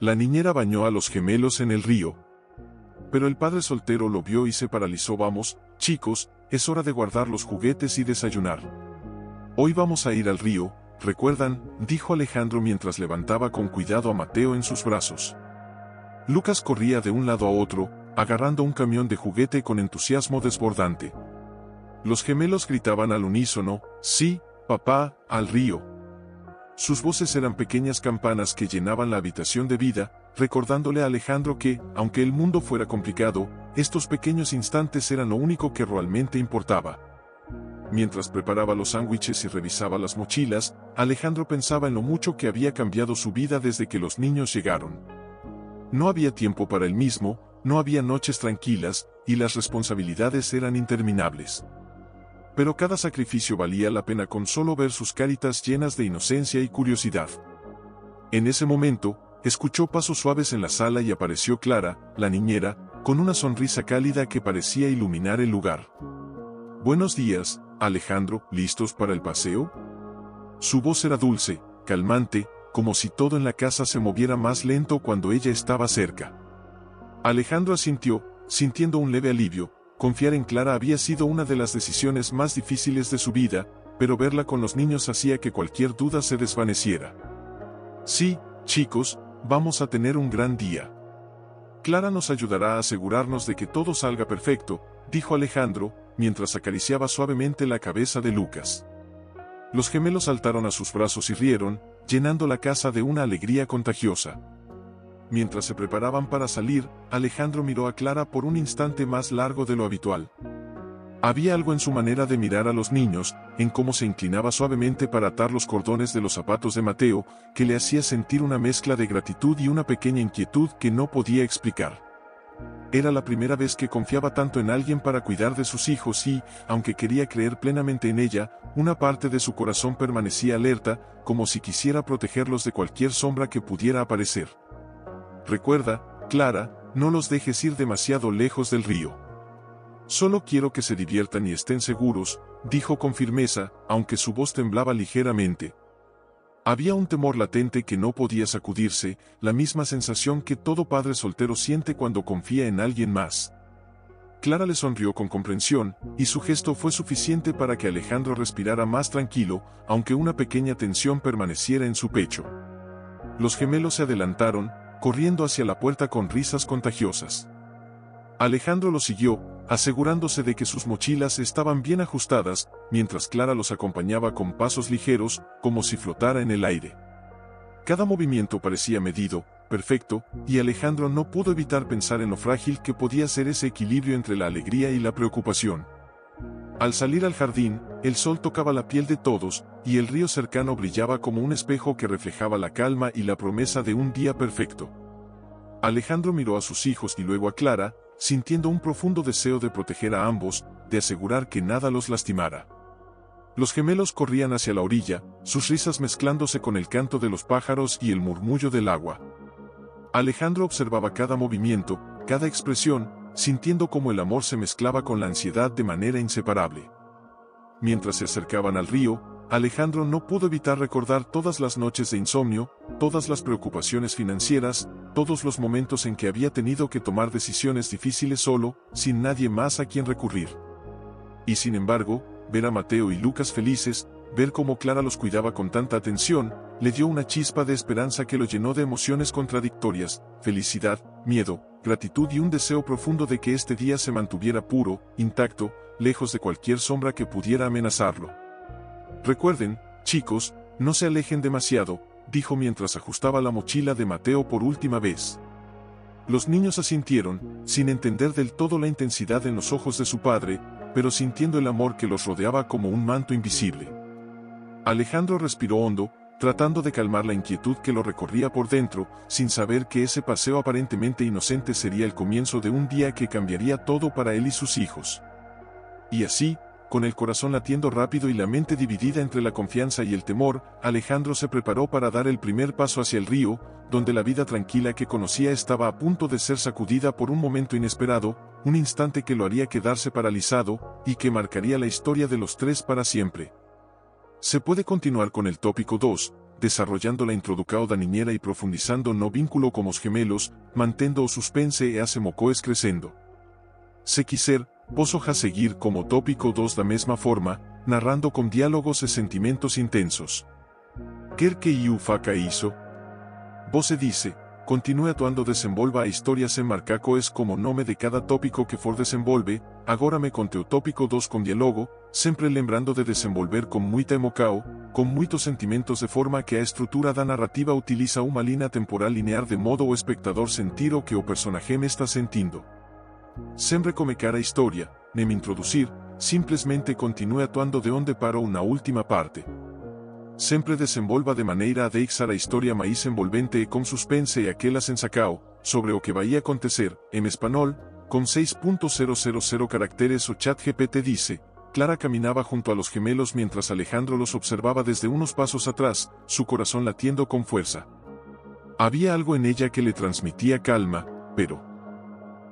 La niñera bañó a los gemelos en el río. Pero el padre soltero lo vio y se paralizó. Vamos, chicos, es hora de guardar los juguetes y desayunar. Hoy vamos a ir al río, ¿recuerdan?, dijo Alejandro mientras levantaba con cuidado a Mateo en sus brazos. Lucas corría de un lado a otro, agarrando un camión de juguete con entusiasmo desbordante. Los gemelos gritaban al unísono: «Sí, papá, al río». Sus voces eran pequeñas campanas que llenaban la habitación de vida, recordándole a Alejandro que, aunque el mundo fuera complicado, estos pequeños instantes eran lo único que realmente importaba. Mientras preparaba los sándwiches y revisaba las mochilas, Alejandro pensaba en lo mucho que había cambiado su vida desde que los niños llegaron. No había tiempo para él mismo, no había noches tranquilas, y las responsabilidades eran interminables. Pero cada sacrificio valía la pena con solo ver sus caritas llenas de inocencia y curiosidad. En ese momento, escuchó pasos suaves en la sala y apareció Clara, la niñera, con una sonrisa cálida que parecía iluminar el lugar. «Buenos días, Alejandro, ¿listos para el paseo?». Su voz era dulce, calmante, como si todo en la casa se moviera más lento cuando ella estaba cerca. Alejandro asintió, sintiendo un leve alivio. Confiar en Clara había sido una de las decisiones más difíciles de su vida, pero verla con los niños hacía que cualquier duda se desvaneciera. «Sí, chicos, vamos a tener un gran día. Clara nos ayudará a asegurarnos de que todo salga perfecto», dijo Alejandro, mientras acariciaba suavemente la cabeza de Lucas. Los gemelos saltaron a sus brazos y rieron, llenando la casa de una alegría contagiosa. Mientras se preparaban para salir, Alejandro miró a Clara por un instante más largo de lo habitual. Había algo en su manera de mirar a los niños, en cómo se inclinaba suavemente para atar los cordones de los zapatos de Mateo, que le hacía sentir una mezcla de gratitud y una pequeña inquietud que no podía explicar. Era la primera vez que confiaba tanto en alguien para cuidar de sus hijos y, aunque quería creer plenamente en ella, una parte de su corazón permanecía alerta, como si quisiera protegerlos de cualquier sombra que pudiera aparecer. «Recuerda, Clara, no los dejes ir demasiado lejos del río. Solo quiero que se diviertan y estén seguros», dijo con firmeza, aunque su voz temblaba ligeramente. Había un temor latente que no podía sacudirse, la misma sensación que todo padre soltero siente cuando confía en alguien más. Clara le sonrió con comprensión, y su gesto fue suficiente para que Alejandro respirara más tranquilo, aunque una pequeña tensión permaneciera en su pecho. Los gemelos se adelantaron, corriendo hacia la puerta con risas contagiosas. Alejandro los siguió, asegurándose de que sus mochilas estaban bien ajustadas, mientras Clara los acompañaba con pasos ligeros, como si flotara en el aire. Cada movimiento parecía medido, perfecto, y Alejandro no pudo evitar pensar en lo frágil que podía ser ese equilibrio entre la alegría y la preocupación. Al salir al jardín, el sol tocaba la piel de todos, y el río cercano brillaba como un espejo que reflejaba la calma y la promesa de un día perfecto. Alejandro miró a sus hijos y luego a Clara, sintiendo un profundo deseo de proteger a ambos, de asegurar que nada los lastimara. Los gemelos corrían hacia la orilla, sus risas mezclándose con el canto de los pájaros y el murmullo del agua. Alejandro observaba cada movimiento, cada expresión, sintiendo cómo el amor se mezclaba con la ansiedad de manera inseparable. Mientras se acercaban al río, Alejandro no pudo evitar recordar todas las noches de insomnio, todas las preocupaciones financieras, todos los momentos en que había tenido que tomar decisiones difíciles solo, sin nadie más a quien recurrir. Y sin embargo, ver a Mateo y Lucas felices, ver cómo Clara los cuidaba con tanta atención, le dio una chispa de esperanza que lo llenó de emociones contradictorias: felicidad, miedo, gratitud y un deseo profundo de que este día se mantuviera puro, intacto, lejos de cualquier sombra que pudiera amenazarlo. «Recuerden, chicos, no se alejen demasiado», dijo mientras ajustaba la mochila de Mateo por última vez. Los niños asintieron, sin entender del todo la intensidad en los ojos de su padre, pero sintiendo el amor que los rodeaba como un manto invisible. Alejandro respiró hondo, tratando de calmar la inquietud que lo recorría por dentro, sin saber que ese paseo aparentemente inocente sería el comienzo de un día que cambiaría todo para él y sus hijos. Y así, con el corazón latiendo rápido y la mente dividida entre la confianza y el temor, Alejandro se preparó para dar el primer paso hacia el río, donde la vida tranquila que conocía estaba a punto de ser sacudida por un momento inesperado, un instante que lo haría quedarse paralizado, y que marcaría la historia de los tres para siempre. «Se puede continuar con el tópico 2, desarrollando la introducción da niñera y profundizando no vínculo como os gemelos, mantendo o suspense e hacemo coes crescendo. Se quiser, posso já seguir como tópico 2 da mesma forma, narrando com diálogos e sentimentos intensos. Quer que eu faça isso? Você disse, continue atuando desenvolva a história sem marcar coes como nome de cada tópico que for desenvolve, agora me conte o tópico 2 com diálogo, sempre lembrando de desenvolver com muita emoção, com muitos sentimentos de forma que a estrutura da narrativa utiliza uma linha temporal linear de modo o espectador sentir o que o personaje me está sentindo. Sempre começar a história, nem me introduzir, simplesmente continue atuando de onde parou na última parte. Sempre desenvolva de maneira a deixar a história mais envolvente e com suspense e aquela sensação, sobre o que vai acontecer, em espanhol, com 6.000 caracteres o ChatGPT dice, Clara caminaba junto a los gemelos mientras Alejandro los observaba desde unos pasos atrás, su corazón latiendo con fuerza. Había algo en ella que le transmitía calma, pero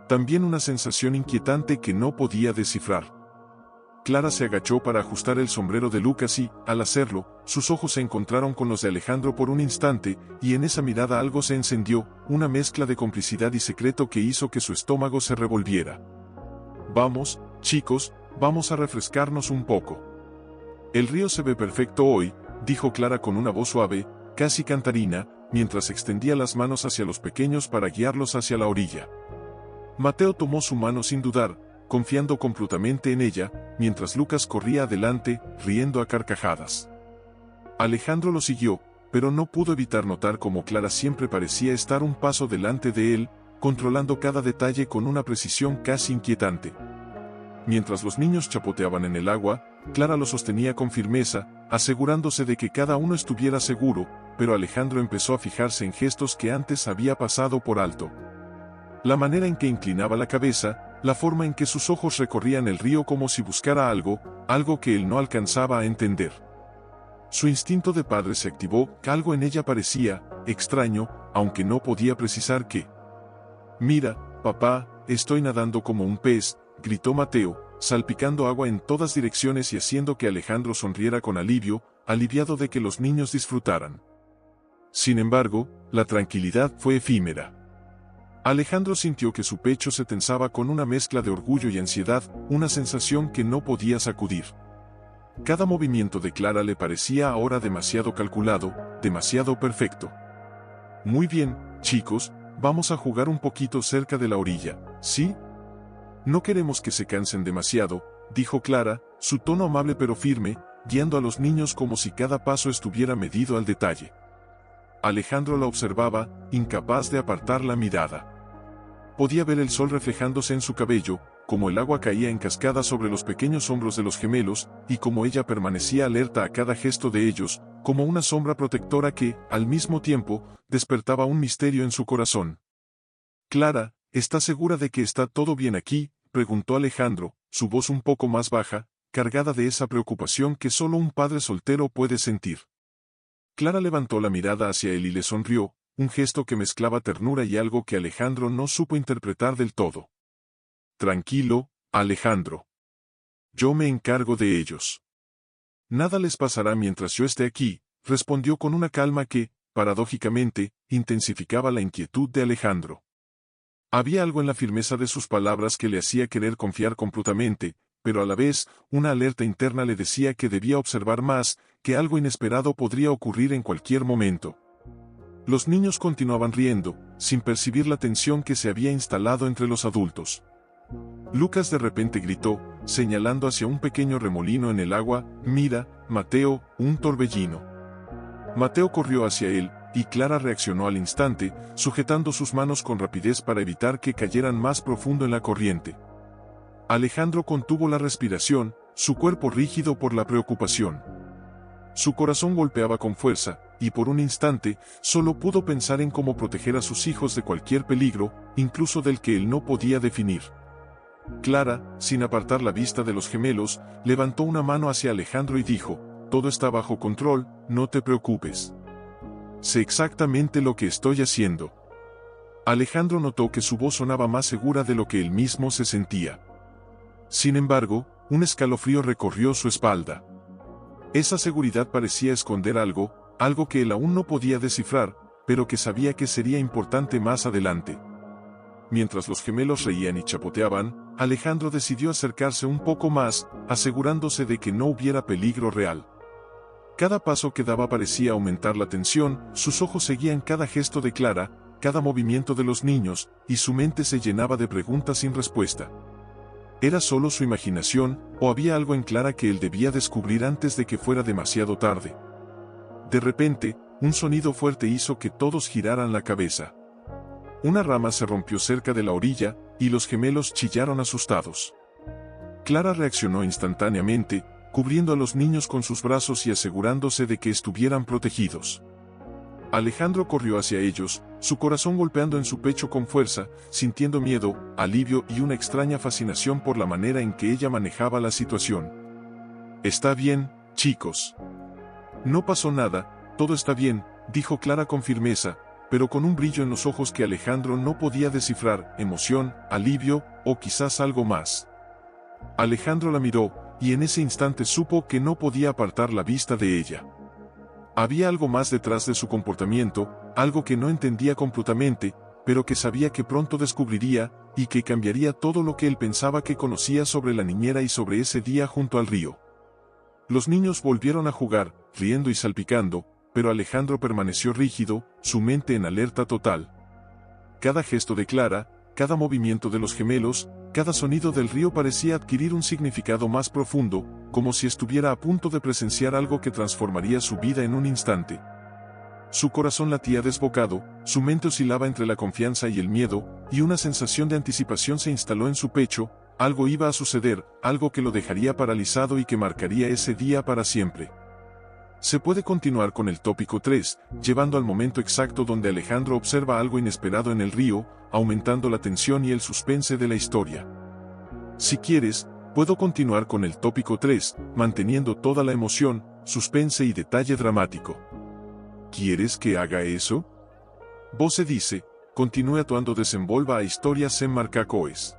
también una sensación inquietante que no podía descifrar. Clara se agachó para ajustar el sombrero de Lucas y, al hacerlo, sus ojos se encontraron con los de Alejandro por un instante, y en esa mirada algo se encendió, una mezcla de complicidad y secreto que hizo que su estómago se revolviera. Vamos, chicos, vamos a refrescarnos un poco. El río se ve perfecto hoy, dijo Clara con una voz suave, casi cantarina, mientras extendía las manos hacia los pequeños para guiarlos hacia la orilla. Mateo tomó su mano sin dudar, confiando completamente en ella, mientras Lucas corría adelante, riendo a carcajadas. Alejandro lo siguió, pero no pudo evitar notar cómo Clara siempre parecía estar un paso delante de él, controlando cada detalle con una precisión casi inquietante. Mientras los niños chapoteaban en el agua, Clara lo sostenía con firmeza, asegurándose de que cada uno estuviera seguro, pero Alejandro empezó a fijarse en gestos que antes había pasado por alto. La manera en que inclinaba la cabeza, la forma en que sus ojos recorrían el río como si buscara algo que él no alcanzaba a entender. Su instinto de padre se activó, algo en ella parecía extraño, aunque no podía precisar qué. Mira, papá, estoy nadando como un pez, gritó Mateo, salpicando agua en todas direcciones y haciendo que Alejandro sonriera con alivio, aliviado de que los niños disfrutaran. Sin embargo, la tranquilidad fue efímera. Alejandro sintió que su pecho se tensaba con una mezcla de orgullo y ansiedad, una sensación que no podía sacudir. Cada movimiento de Clara le parecía ahora demasiado calculado, demasiado perfecto. Muy bien, chicos, vamos a jugar un poquito cerca de la orilla, ¿sí? No queremos que se cansen demasiado, dijo Clara, su tono amable pero firme, guiando a los niños como si cada paso estuviera medido al detalle. Alejandro la observaba, incapaz de apartar la mirada. Podía ver el sol reflejándose en su cabello, como el agua caía en cascada sobre los pequeños hombros de los gemelos, y como ella permanecía alerta a cada gesto de ellos, como una sombra protectora que, al mismo tiempo, despertaba un misterio en su corazón. Clara, ¿estás segura de que está todo bien aquí?, preguntó Alejandro, su voz un poco más baja, cargada de esa preocupación que solo un padre soltero puede sentir. Clara levantó la mirada hacia él y le sonrió, un gesto que mezclaba ternura y algo que Alejandro no supo interpretar del todo. Tranquilo, Alejandro. Yo me encargo de ellos. Nada les pasará mientras yo esté aquí, respondió con una calma que, paradójicamente, intensificaba la inquietud de Alejandro. Había algo en la firmeza de sus palabras que le hacía querer confiar completamente, pero a la vez, una alerta interna le decía que debía observar más, que algo inesperado podría ocurrir en cualquier momento. Los niños continuaban riendo, sin percibir la tensión que se había instalado entre los adultos. Lucas de repente gritó, señalando hacia un pequeño remolino en el agua, «Mira, Mateo, un torbellino». Mateo corrió hacia él, y Clara reaccionó al instante, sujetando sus manos con rapidez para evitar que cayeran más profundo en la corriente. Alejandro contuvo la respiración, su cuerpo rígido por la preocupación. Su corazón golpeaba con fuerza, y por un instante, solo pudo pensar en cómo proteger a sus hijos de cualquier peligro, incluso del que él no podía definir. Clara, sin apartar la vista de los gemelos, levantó una mano hacia Alejandro y dijo, «Todo está bajo control, no te preocupes. Sé exactamente lo que estoy haciendo». Alejandro notó que su voz sonaba más segura de lo que él mismo se sentía. Sin embargo, un escalofrío recorrió su espalda. Esa seguridad parecía esconder algo algo que él aún no podía descifrar, pero que sabía que sería importante más adelante. Mientras los gemelos reían y chapoteaban, Alejandro decidió acercarse un poco más, asegurándose de que no hubiera peligro real. Cada paso que daba parecía aumentar la tensión, sus ojos seguían cada gesto de Clara, cada movimiento de los niños, y su mente se llenaba de preguntas sin respuesta. ¿Era solo su imaginación, o había algo en Clara que él debía descubrir antes de que fuera demasiado tarde? De repente, un sonido fuerte hizo que todos giraran la cabeza. Una rama se rompió cerca de la orilla, y los gemelos chillaron asustados. Clara reaccionó instantáneamente, cubriendo a los niños con sus brazos y asegurándose de que estuvieran protegidos. Alejandro corrió hacia ellos, su corazón golpeando en su pecho con fuerza, sintiendo miedo, alivio y una extraña fascinación por la manera en que ella manejaba la situación. «Está bien, chicos. No pasó nada, todo está bien», dijo Clara con firmeza, pero con un brillo en los ojos que Alejandro no podía descifrar, emoción, alivio, o quizás algo más. Alejandro la miró, y en ese instante supo que no podía apartar la vista de ella. Había algo más detrás de su comportamiento, algo que no entendía completamente, pero que sabía que pronto descubriría, y que cambiaría todo lo que él pensaba que conocía sobre la niñera y sobre ese día junto al río. Los niños volvieron a jugar, riendo y salpicando, pero Alejandro permaneció rígido, su mente en alerta total. Cada gesto de Clara, cada movimiento de los gemelos, cada sonido del río parecía adquirir un significado más profundo, como si estuviera a punto de presenciar algo que transformaría su vida en un instante. Su corazón latía desbocado, su mente oscilaba entre la confianza y el miedo, y una sensación de anticipación se instaló en su pecho. Algo iba a suceder, algo que lo dejaría paralizado y que marcaría ese día para siempre. Se puede continuar con el tópico 3, llevando al momento exacto donde Alejandro observa algo inesperado en el río, aumentando la tensión y el suspense de la historia. Si quieres, puedo continuar con el tópico 3, manteniendo toda la emoción, suspense y detalle dramático. ¿Quieres que haga eso? Você dice, continúe atuando desenvolva a historia sem marcar coes.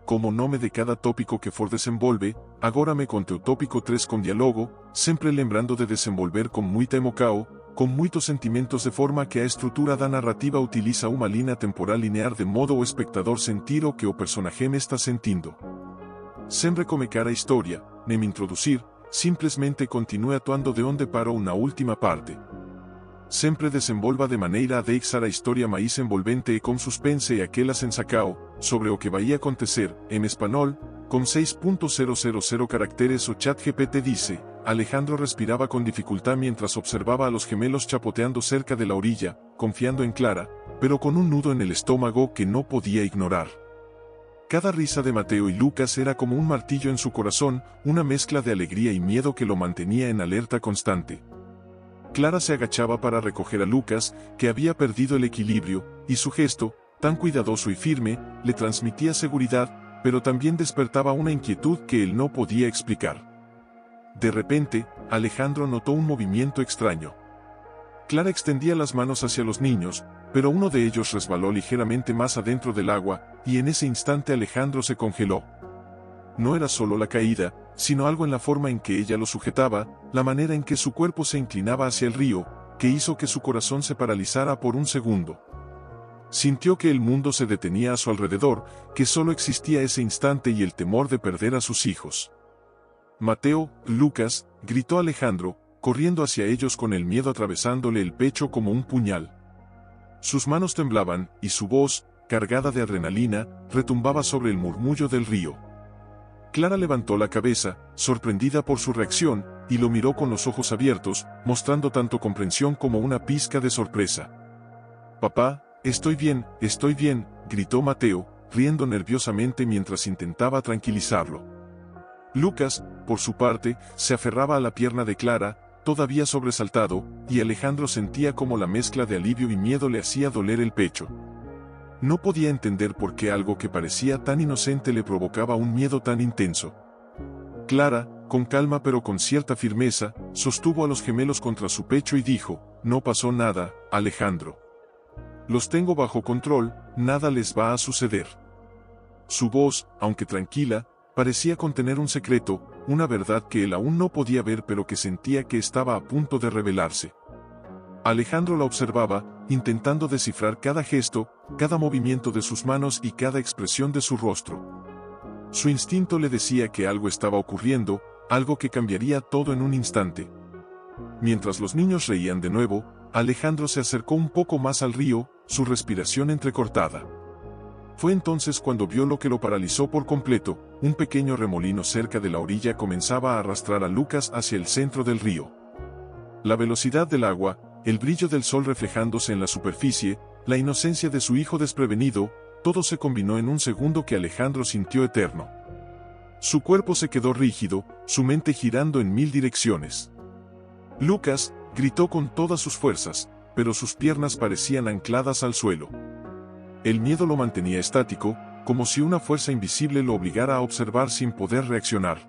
Como nome de cada tópico que for desenvolve, agora me conte o tópico 3 com diálogo, sempre lembrando de desenvolver com muita emoção, com muitos sentimentos de forma que a estrutura da narrativa utiliza uma linha temporal linear de modo o espectador sentir o que o personagem está sentindo. Sempre começar a história, nem introduzir, simplesmente continue atuando de onde parou na última parte. Sempre desenvolva de maneira a deixar a história mais envolvente e com suspense e aquela sensacao, sobre o que vai acontecer, em espanhol, com 6.000 caracteres o ChatGPT dice. Alejandro respiraba con dificultad mientras observaba a los gemelos chapoteando cerca de la orilla, confiando en Clara, pero con un nudo en el estómago que no podía ignorar. Cada risa de Mateo y Lucas era como un martillo en su corazón, una mezcla de alegría y miedo que lo mantenía en alerta constante. Clara se agachaba para recoger a Lucas, que había perdido el equilibrio, y su gesto, tan cuidadoso y firme, le transmitía seguridad, pero también despertaba una inquietud que él no podía explicar. De repente, Alejandro notó un movimiento extraño. Clara extendía las manos hacia los niños, pero uno de ellos resbaló ligeramente más adentro del agua, y en ese instante Alejandro se congeló. No era solo la caída, sino algo en la forma en que ella lo sujetaba, la manera en que su cuerpo se inclinaba hacia el río, que hizo que su corazón se paralizara por un segundo. Sintió que el mundo se detenía a su alrededor, que solo existía ese instante y el temor de perder a sus hijos. Mateo, Lucas, gritó Alejandro, corriendo hacia ellos con el miedo atravesándole el pecho como un puñal. Sus manos temblaban, y su voz, cargada de adrenalina, retumbaba sobre el murmullo del río. Clara levantó la cabeza, sorprendida por su reacción, y lo miró con los ojos abiertos, mostrando tanto comprensión como una pizca de sorpresa. «Papá, estoy bien», gritó Mateo, riendo nerviosamente mientras intentaba tranquilizarlo. Lucas, por su parte, se aferraba a la pierna de Clara, todavía sobresaltado, y Alejandro sentía como la mezcla de alivio y miedo le hacía doler el pecho. No podía entender por qué algo que parecía tan inocente le provocaba un miedo tan intenso. Clara, con calma pero con cierta firmeza, sostuvo a los gemelos contra su pecho y dijo, «No pasó nada, Alejandro. Los tengo bajo control, nada les va a suceder». Su voz, aunque tranquila, parecía contener un secreto, una verdad que él aún no podía ver pero que sentía que estaba a punto de revelarse. Alejandro la observaba, intentando descifrar cada gesto, cada movimiento de sus manos y cada expresión de su rostro. Su instinto le decía que algo estaba ocurriendo, algo que cambiaría todo en un instante. Mientras los niños reían de nuevo, Alejandro se acercó un poco más al río, su respiración entrecortada. Fue entonces cuando vio lo que lo paralizó por completo: un pequeño remolino cerca de la orilla comenzaba a arrastrar a Lucas hacia el centro del río. La velocidad del agua, el brillo del sol reflejándose en la superficie, la inocencia de su hijo desprevenido, todo se combinó en un segundo que Alejandro sintió eterno. Su cuerpo se quedó rígido, su mente girando en 1000 direcciones. Lucas gritó con todas sus fuerzas, pero sus piernas parecían ancladas al suelo. El miedo lo mantenía estático, como si una fuerza invisible lo obligara a observar sin poder reaccionar.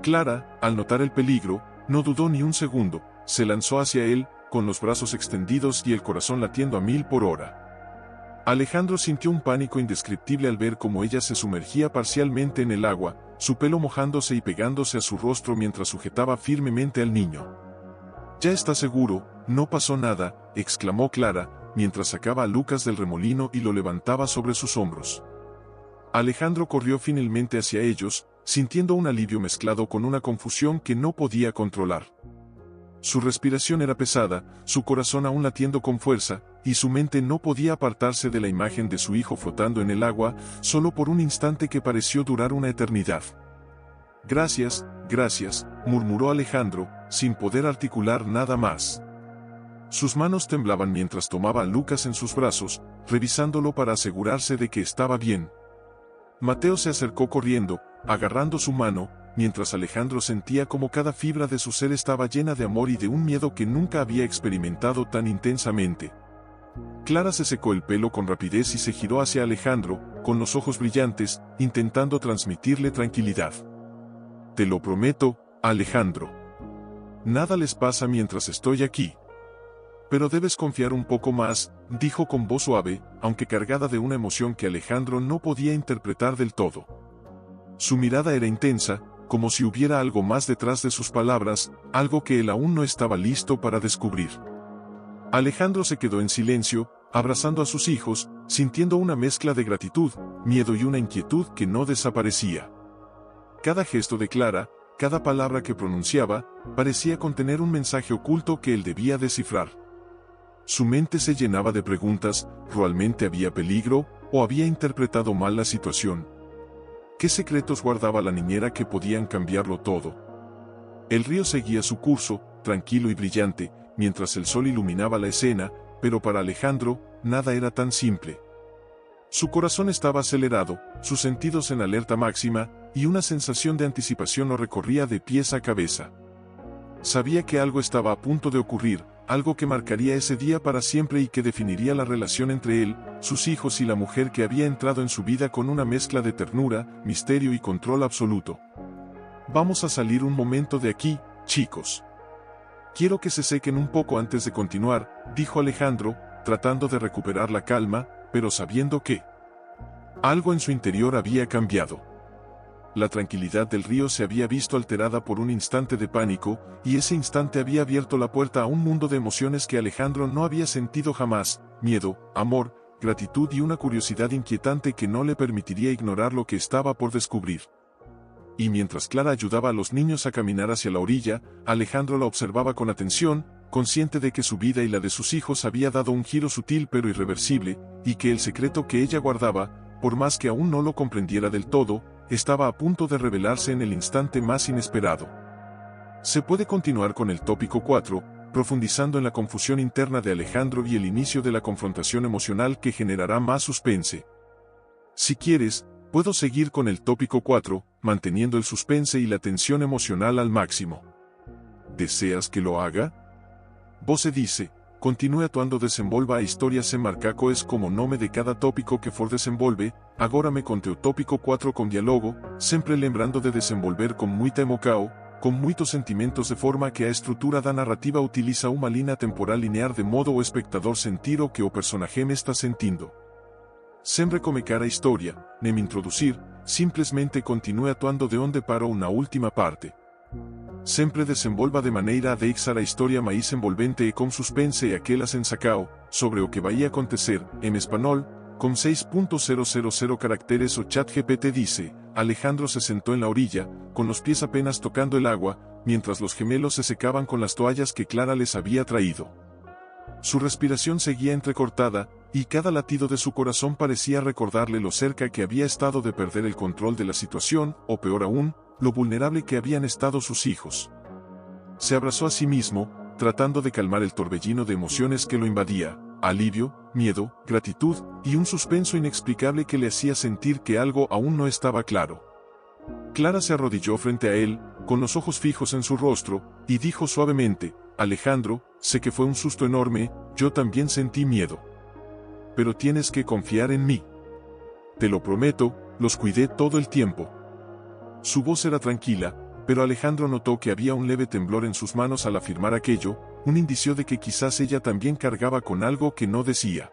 Clara, al notar el peligro, no dudó ni un segundo, se lanzó hacia él, con los brazos extendidos y el corazón latiendo a 1000 por hora. Alejandro sintió un pánico indescriptible al ver cómo ella se sumergía parcialmente en el agua, su pelo mojándose y pegándose a su rostro mientras sujetaba firmemente al niño. «¿Ya está seguro? No pasó nada», exclamó Clara, mientras sacaba a Lucas del remolino y lo levantaba sobre sus hombros. Alejandro corrió finalmente hacia ellos, sintiendo un alivio mezclado con una confusión que no podía controlar. Su respiración era pesada, su corazón aún latiendo con fuerza, y su mente no podía apartarse de la imagen de su hijo flotando en el agua, solo por un instante que pareció durar una eternidad. «Gracias, gracias», murmuró Alejandro, sin poder articular nada más. Sus manos temblaban mientras tomaba a Lucas en sus brazos, revisándolo para asegurarse de que estaba bien. Mateo se acercó corriendo, agarrando su mano, mientras Alejandro sentía como cada fibra de su ser estaba llena de amor y de un miedo que nunca había experimentado tan intensamente. Clara se secó el pelo con rapidez y se giró hacia Alejandro, con los ojos brillantes, intentando transmitirle tranquilidad. «Te lo prometo, Alejandro. Nada les pasa mientras estoy aquí. Pero debes confiar un poco más», dijo con voz suave, aunque cargada de una emoción que Alejandro no podía interpretar del todo. Su mirada era intensa, como si hubiera algo más detrás de sus palabras, algo que él aún no estaba listo para descubrir. Alejandro se quedó en silencio, abrazando a sus hijos, sintiendo una mezcla de gratitud, miedo y una inquietud que no desaparecía. Cada gesto de Clara, cada palabra que pronunciaba, parecía contener un mensaje oculto que él debía descifrar. Su mente se llenaba de preguntas: ¿realmente había peligro, o había interpretado mal la situación? ¿Qué secretos guardaba la niñera que podían cambiarlo todo? El río seguía su curso, tranquilo y brillante, mientras el sol iluminaba la escena, pero para Alejandro, nada era tan simple. Su corazón estaba acelerado, sus sentidos en alerta máxima, y una sensación de anticipación lo recorría de pies a cabeza. Sabía que algo estaba a punto de ocurrir, algo que marcaría ese día para siempre y que definiría la relación entre él, sus hijos y la mujer que había entrado en su vida con una mezcla de ternura, misterio y control absoluto. «Vamos a salir un momento de aquí, chicos. Quiero que se sequen un poco antes de continuar», dijo Alejandro, tratando de recuperar la calma, pero sabiendo que algo en su interior había cambiado. La tranquilidad del río se había visto alterada por un instante de pánico, y ese instante había abierto la puerta a un mundo de emociones que Alejandro no había sentido jamás: miedo, amor, gratitud y una curiosidad inquietante que no le permitiría ignorar lo que estaba por descubrir. Y mientras Clara ayudaba a los niños a caminar hacia la orilla, Alejandro la observaba con atención, consciente de que su vida y la de sus hijos había dado un giro sutil pero irreversible, y que el secreto que ella guardaba, por más que aún no lo comprendiera del todo, estaba a punto de revelarse en el instante más inesperado. Se puede continuar con el tópico 4, profundizando en la confusión interna de Alejandro y el inicio de la confrontación emocional que generará más suspense. Si quieres, puedo seguir con el tópico 4, manteniendo el suspense y la tensión emocional al máximo. ¿Deseas que lo haga? Você dice, continue atuando, desenvolva a história sem marcar coes como nome de cada tópico que for desenvolve. Agora me conte o tópico 4 com diálogo, sempre lembrando de desenvolver com muita emoção, com muitos sentimentos, de forma que a estrutura da narrativa utiliza uma linha temporal linear de modo o espectador sentir o que o personaje me está sentindo. Sem recomeçar a história, nem introducir, simplesmente continue atuando de onde parou na última parte. sempre desenvolva de maneira a deixar a história mais envolvente e com suspense e aquela sensacao, sobre o que vai acontecer, en espanhol, con 6.000 caracteres o ChatGPT dice, Alejandro se sentó en la orilla, con los pies apenas tocando el agua, mientras los gemelos se secaban con las toallas que Clara les había traído. Su respiración seguía entrecortada, y cada latido de su corazón parecía recordarle lo cerca que había estado de perder el control de la situación, o peor aún, lo vulnerable que habían estado sus hijos. Se abrazó a sí mismo, tratando de calmar el torbellino de emociones que lo invadía, alivio, miedo, gratitud, y un suspenso inexplicable que le hacía sentir que algo aún no estaba claro. Clara se arrodilló frente a él, con los ojos fijos en su rostro, y dijo suavemente, Alejandro, sé que fue un susto enorme, yo también sentí miedo. Pero tienes que confiar en mí. Te lo prometo, los cuidé todo el tiempo. Su voz era tranquila, pero Alejandro notó que había un leve temblor en sus manos al afirmar aquello, un indicio de que quizás ella también cargaba con algo que no decía.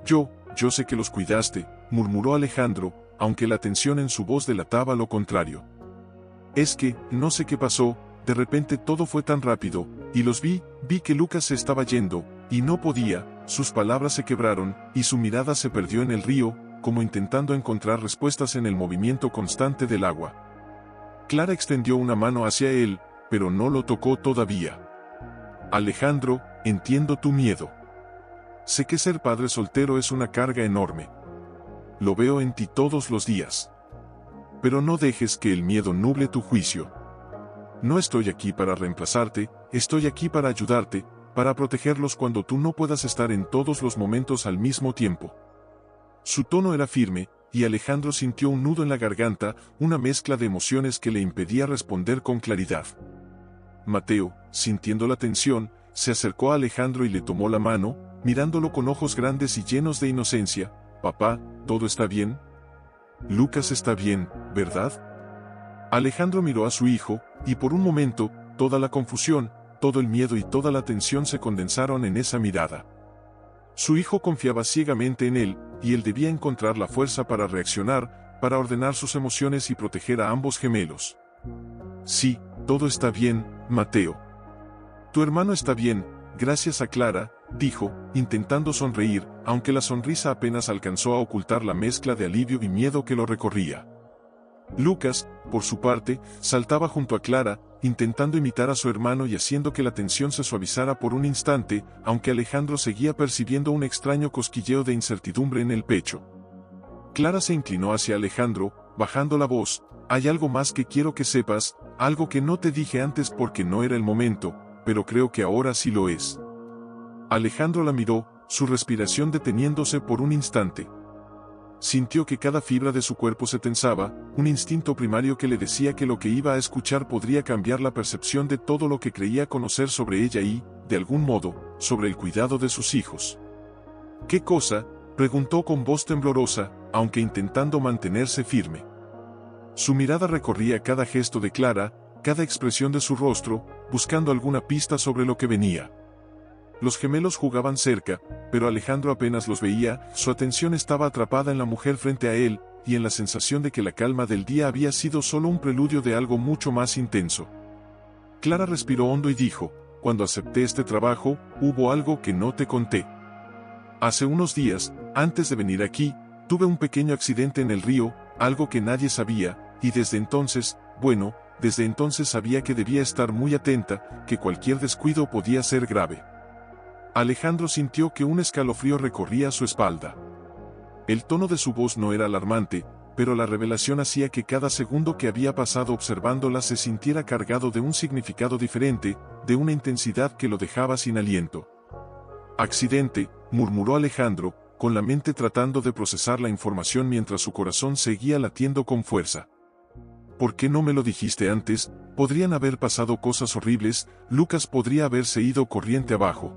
Yo sé que los cuidaste, murmuró Alejandro, aunque la tensión en su voz delataba lo contrario. Es que, no sé qué pasó, de repente todo fue tan rápido, y los vi que Lucas se estaba yendo, y no podía, sus palabras se quebraron, y su mirada se perdió en el río, como intentando encontrar respuestas en el movimiento constante del agua. Clara extendió una mano hacia él, pero no lo tocó todavía. Alejandro, entiendo tu miedo. Sé que ser padre soltero es una carga enorme. Lo veo en ti todos los días. Pero no dejes que el miedo nuble tu juicio. No estoy aquí para reemplazarte, estoy aquí para ayudarte, para protegerlos cuando tú no puedas estar en todos los momentos al mismo tiempo. Su tono era firme, y Alejandro sintió un nudo en la garganta, una mezcla de emociones que le impedía responder con claridad. Mateo, sintiendo la tensión, se acercó a Alejandro y le tomó la mano, mirándolo con ojos grandes y llenos de inocencia. Papá, ¿todo está bien? Lucas está bien, ¿verdad? Alejandro miró a su hijo, y por un momento, toda la confusión, todo el miedo y toda la tensión se condensaron en esa mirada. Su hijo confiaba ciegamente en él, y él debía encontrar la fuerza para reaccionar, para ordenar sus emociones y proteger a ambos gemelos. Sí, todo está bien, Mateo. Tu hermano está bien, gracias a Clara, dijo, intentando sonreír, aunque la sonrisa apenas alcanzó a ocultar la mezcla de alivio y miedo que lo recorría. Lucas, por su parte, saltaba junto a Clara, intentando imitar a su hermano y haciendo que la tensión se suavizara por un instante, aunque Alejandro seguía percibiendo un extraño cosquilleo de incertidumbre en el pecho. Clara se inclinó hacia Alejandro, bajando la voz, hay algo más que quiero que sepas, algo que no te dije antes porque no era el momento, pero creo que ahora sí lo es. Alejandro la miró, su respiración deteniéndose por un instante. Sintió que cada fibra de su cuerpo se tensaba, un instinto primario que le decía que lo que iba a escuchar podría cambiar la percepción de todo lo que creía conocer sobre ella y, de algún modo, sobre el cuidado de sus hijos. ¿Qué cosa?, preguntó con voz temblorosa, aunque intentando mantenerse firme. Su mirada recorría cada gesto de Clara, cada expresión de su rostro, buscando alguna pista sobre lo que venía. Los gemelos jugaban cerca, pero Alejandro apenas los veía, su atención estaba atrapada en la mujer frente a él, y en la sensación de que la calma del día había sido solo un preludio de algo mucho más intenso. Clara respiró hondo y dijo, cuando acepté este trabajo, hubo algo que no te conté. Hace unos días, antes de venir aquí, tuve un pequeño accidente en el río, algo que nadie sabía, y desde entonces sabía que debía estar muy atenta, que cualquier descuido podía ser grave. Alejandro sintió que un escalofrío recorría su espalda. El tono de su voz no era alarmante, pero la revelación hacía que cada segundo que había pasado observándola se sintiera cargado de un significado diferente, de una intensidad que lo dejaba sin aliento. Accidente, murmuró Alejandro, con la mente tratando de procesar la información mientras su corazón seguía latiendo con fuerza. ¿Por qué no me lo dijiste antes? Podrían haber pasado cosas horribles, Lucas podría haberse ido corriente abajo.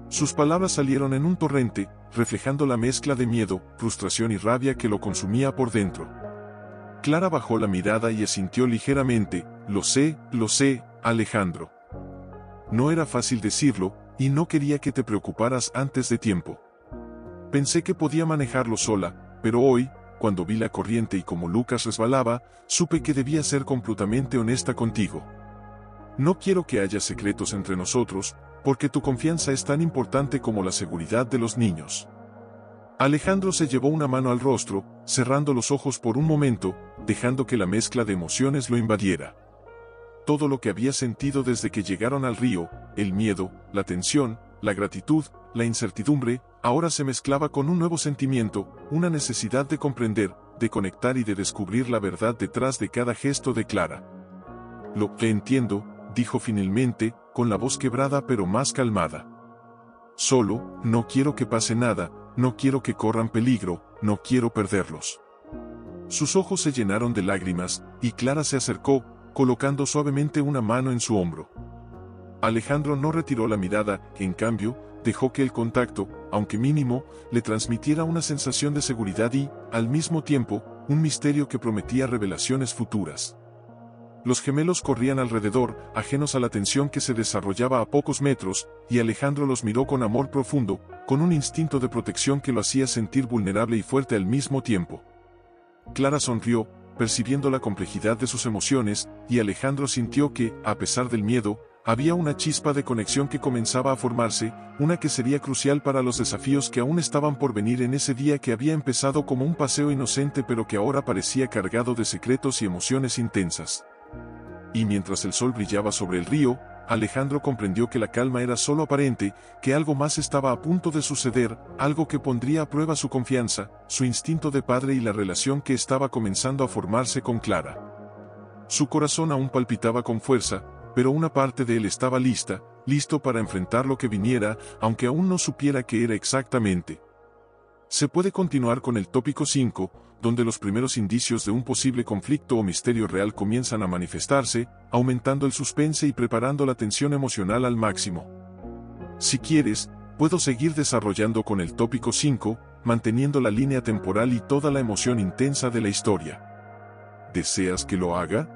Sus palabras salieron en un torrente, reflejando la mezcla de miedo, frustración y rabia que lo consumía por dentro. Clara bajó la mirada y asintió ligeramente, lo sé, Alejandro. No era fácil decirlo, y no quería que te preocuparas antes de tiempo. Pensé que podía manejarlo sola, pero hoy, cuando vi la corriente y como Lucas resbalaba, supe que debía ser completamente honesta contigo. No quiero que haya secretos entre nosotros, porque tu confianza es tan importante como la seguridad de los niños. Alejandro se llevó una mano al rostro, cerrando los ojos por un momento, dejando que la mezcla de emociones lo invadiera. Todo lo que había sentido desde que llegaron al río, el miedo, la tensión, la gratitud, la incertidumbre, ahora se mezclaba con un nuevo sentimiento, una necesidad de comprender, de conectar y de descubrir la verdad detrás de cada gesto de Clara. Lo que entiendo, dijo finalmente, con la voz quebrada pero más calmada. Solo, no quiero que pase nada, no quiero que corran peligro, no quiero perderlos. Sus ojos se llenaron de lágrimas, y Clara se acercó, colocando suavemente una mano en su hombro. Alejandro no retiró la mirada, en cambio, dejó que el contacto, aunque mínimo, le transmitiera una sensación de seguridad y, al mismo tiempo, un misterio que prometía revelaciones futuras. Los gemelos corrían alrededor, ajenos a la tensión que se desarrollaba a pocos metros, y Alejandro los miró con amor profundo, con un instinto de protección que lo hacía sentir vulnerable y fuerte al mismo tiempo. Clara sonrió, percibiendo la complejidad de sus emociones, y Alejandro sintió que, a pesar del miedo, había una chispa de conexión que comenzaba a formarse, una que sería crucial para los desafíos que aún estaban por venir en ese día que había empezado como un paseo inocente pero que ahora parecía cargado de secretos y emociones intensas. Y mientras el sol brillaba sobre el río, Alejandro comprendió que la calma era solo aparente, que algo más estaba a punto de suceder, algo que pondría a prueba su confianza, su instinto de padre y la relación que estaba comenzando a formarse con Clara. Su corazón aún palpitaba con fuerza, pero una parte de él estaba listo para enfrentar lo que viniera, aunque aún no supiera qué era exactamente. Se puede continuar con el tópico 5, donde los primeros indicios de un posible conflicto o misterio real comienzan a manifestarse, aumentando el suspense y preparando la tensión emocional al máximo. Si quieres, puedo seguir desarrollando con el tópico 5, manteniendo la línea temporal y toda la emoción intensa de la historia. ¿Deseas que lo haga?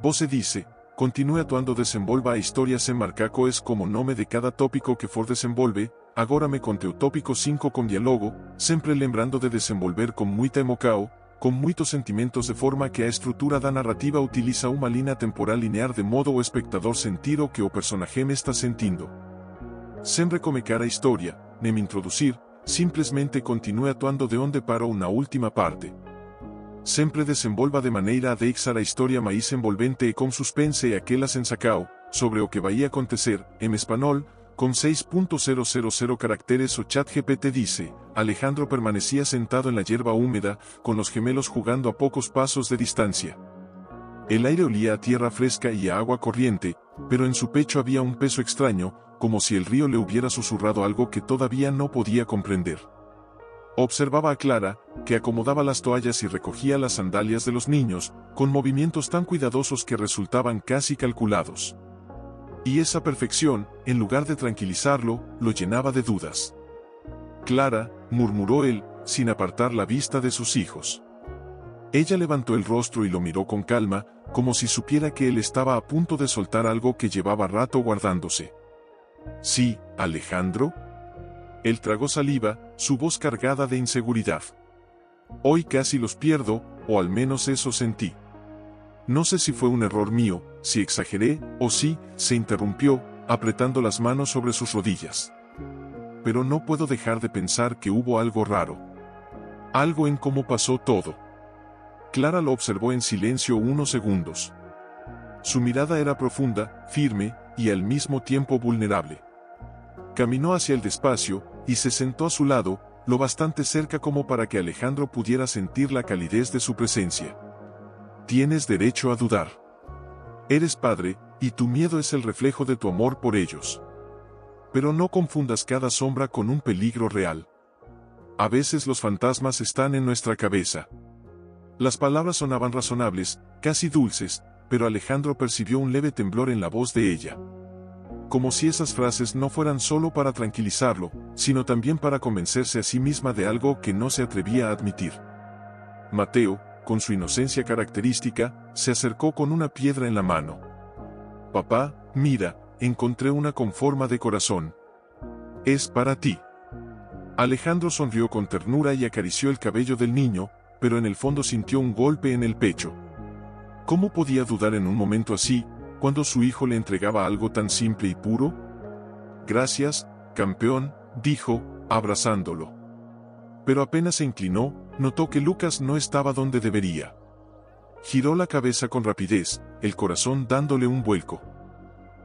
Você dice, continue atuando, desenvolva a história sem marcar es como nome de cada tópico que for desenvolve. Agora me conte o tópico 5 com diálogo, sempre lembrando de desenvolver com muita emoção, com muitos sentimentos de forma que a estrutura da narrativa utiliza uma linha temporal linear de modo o espectador sentir o que o personaje me está sentindo. Sem recomeçar a história, nem me introduzir, simplesmente continue atuando de onde parou na última parte. Sempre desenvolva de maneira a deixar a história mais envolvente e com suspense e aquela sensação, sobre o que vai acontecer, em espanhol, con 6.000 caracteres. O ChatGPT dice, Alejandro permanecía sentado en la hierba húmeda, con los gemelos jugando a pocos pasos de distancia. El aire olía a tierra fresca y a agua corriente, pero en su pecho había un peso extraño, como si el río le hubiera susurrado algo que todavía no podía comprender. Observaba a Clara, que acomodaba las toallas y recogía las sandalias de los niños, con movimientos tan cuidadosos que resultaban casi calculados. Y esa perfección, en lugar de tranquilizarlo, lo llenaba de dudas. Clara, murmuró él, sin apartar la vista de sus hijos. Ella levantó el rostro y lo miró con calma, como si supiera que él estaba a punto de soltar algo que llevaba rato guardándose. Sí, Alejandro. Él tragó saliva, su voz cargada de inseguridad. Hoy casi los pierdo, o al menos eso sentí. No sé si fue un error mío, si exageré, o si, se interrumpió, apretando las manos sobre sus rodillas. Pero no puedo dejar de pensar que hubo algo raro. Algo en cómo pasó todo. Clara lo observó en silencio unos segundos. Su mirada era profunda, firme, y al mismo tiempo vulnerable. Caminó hacia el despacio, y se sentó a su lado, lo bastante cerca como para que Alejandro pudiera sentir la calidez de su presencia. Tienes derecho a dudar. Eres padre, y tu miedo es el reflejo de tu amor por ellos. Pero no confundas cada sombra con un peligro real. A veces los fantasmas están en nuestra cabeza. Las palabras sonaban razonables, casi dulces, pero Alejandro percibió un leve temblor en la voz de ella. Como si esas frases no fueran solo para tranquilizarlo, sino también para convencerse a sí misma de algo que no se atrevía a admitir. Mateo, con su inocencia característica, se acercó con una piedra en la mano. Papá, mira, encontré una con forma de corazón. Es para ti. Alejandro sonrió con ternura y acarició el cabello del niño, pero en el fondo sintió un golpe en el pecho. ¿Cómo podía dudar en un momento así, cuando su hijo le entregaba algo tan simple y puro? Gracias, campeón, dijo, abrazándolo. Pero apenas se inclinó, notó que Lucas no estaba donde debería. Giró la cabeza con rapidez, el corazón dándole un vuelco.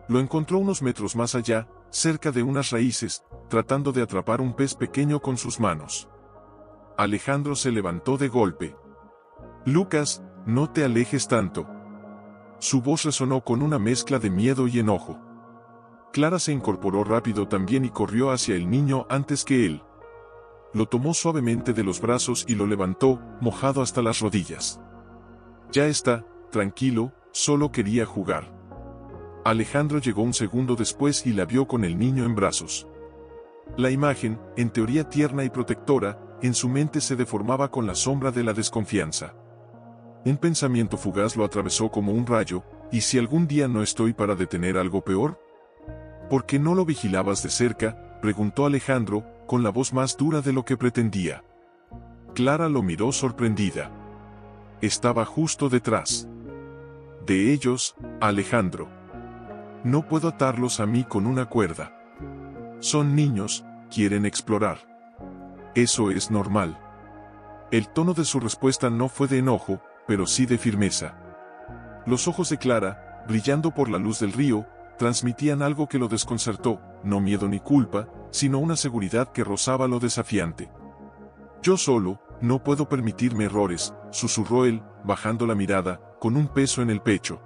Lo encontró unos metros más allá, cerca de unas raíces, tratando de atrapar un pez pequeño con sus manos. Alejandro se levantó de golpe. Lucas, no te alejes tanto. Su voz resonó con una mezcla de miedo y enojo. Clara se incorporó rápido también y corrió hacia el niño antes que él. Lo tomó suavemente de los brazos y lo levantó, mojado hasta las rodillas. Ya está, tranquilo, solo quería jugar. Alejandro llegó un segundo después y la vio con el niño en brazos. La imagen, en teoría tierna y protectora, en su mente se deformaba con la sombra de la desconfianza. Un pensamiento fugaz lo atravesó como un rayo, ¿y si algún día no estoy para detener algo peor? ¿Por qué no lo vigilabas de cerca?, preguntó Alejandro, con la voz más dura de lo que pretendía. Clara lo miró sorprendida. Estaba justo detrás de ellos, Alejandro. No puedo atarlos a mí con una cuerda. Son niños, quieren explorar. Eso es normal. El tono de su respuesta no fue de enojo, pero sí de firmeza. Los ojos de Clara, brillando por la luz del río, transmitían algo que lo desconcertó, no miedo ni culpa, sino una seguridad que rozaba lo desafiante. Yo solo, no puedo permitirme errores, susurró él, bajando la mirada, con un peso en el pecho.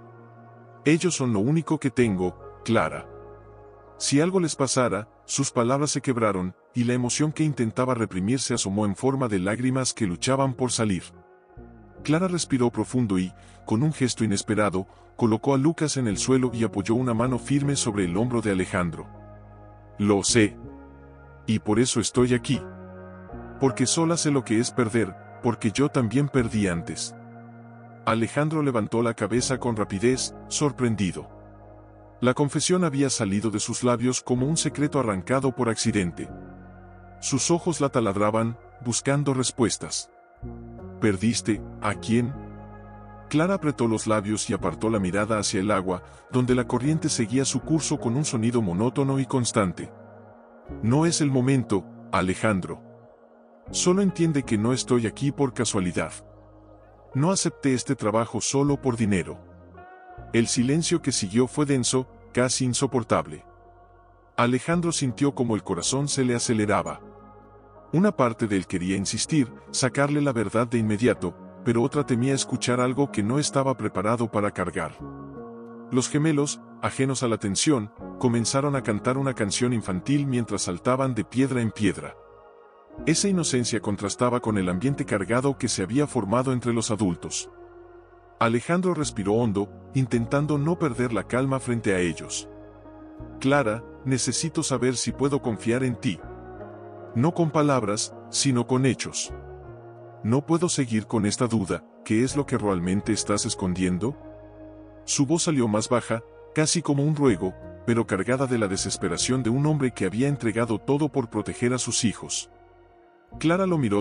Ellos son lo único que tengo, Clara. Si algo les pasara, sus palabras se quebraron, y la emoción que intentaba reprimir se asomó en forma de lágrimas que luchaban por salir. Clara respiró profundo y, con un gesto inesperado, colocó a Lucas en el suelo y apoyó una mano firme sobre el hombro de Alejandro. Lo sé. Y por eso estoy aquí. Porque sola sé lo que es perder, porque yo también perdí antes. Alejandro levantó la cabeza con rapidez, sorprendido. La confesión había salido de sus labios como un secreto arrancado por accidente. Sus ojos la taladraban, buscando respuestas. ¿Perdiste? ¿A quién? Clara apretó los labios y apartó la mirada hacia el agua, donde la corriente seguía su curso con un sonido monótono y constante. No es el momento, Alejandro. Solo entiende que no estoy aquí por casualidad. No acepté este trabajo solo por dinero. El silencio que siguió fue denso, casi insoportable. Alejandro sintió como el corazón se le aceleraba. Una parte de él quería insistir, sacarle la verdad de inmediato, pero otra temía escuchar algo que no estaba preparado para cargar. Los gemelos, ajenos a la tensión, comenzaron a cantar una canción infantil mientras saltaban de piedra en piedra. Esa inocencia contrastaba con el ambiente cargado que se había formado entre los adultos. Alejandro respiró hondo, intentando no perder la calma frente a ellos. Clara, necesito saber si puedo confiar en ti. No con palabras, sino con hechos. No puedo seguir con esta duda, ¿qué es lo que realmente estás escondiendo? Su voz salió más baja, casi como un ruego, pero cargada de la desesperación de un hombre que había entregado todo por proteger a sus hijos. Clara lo miró de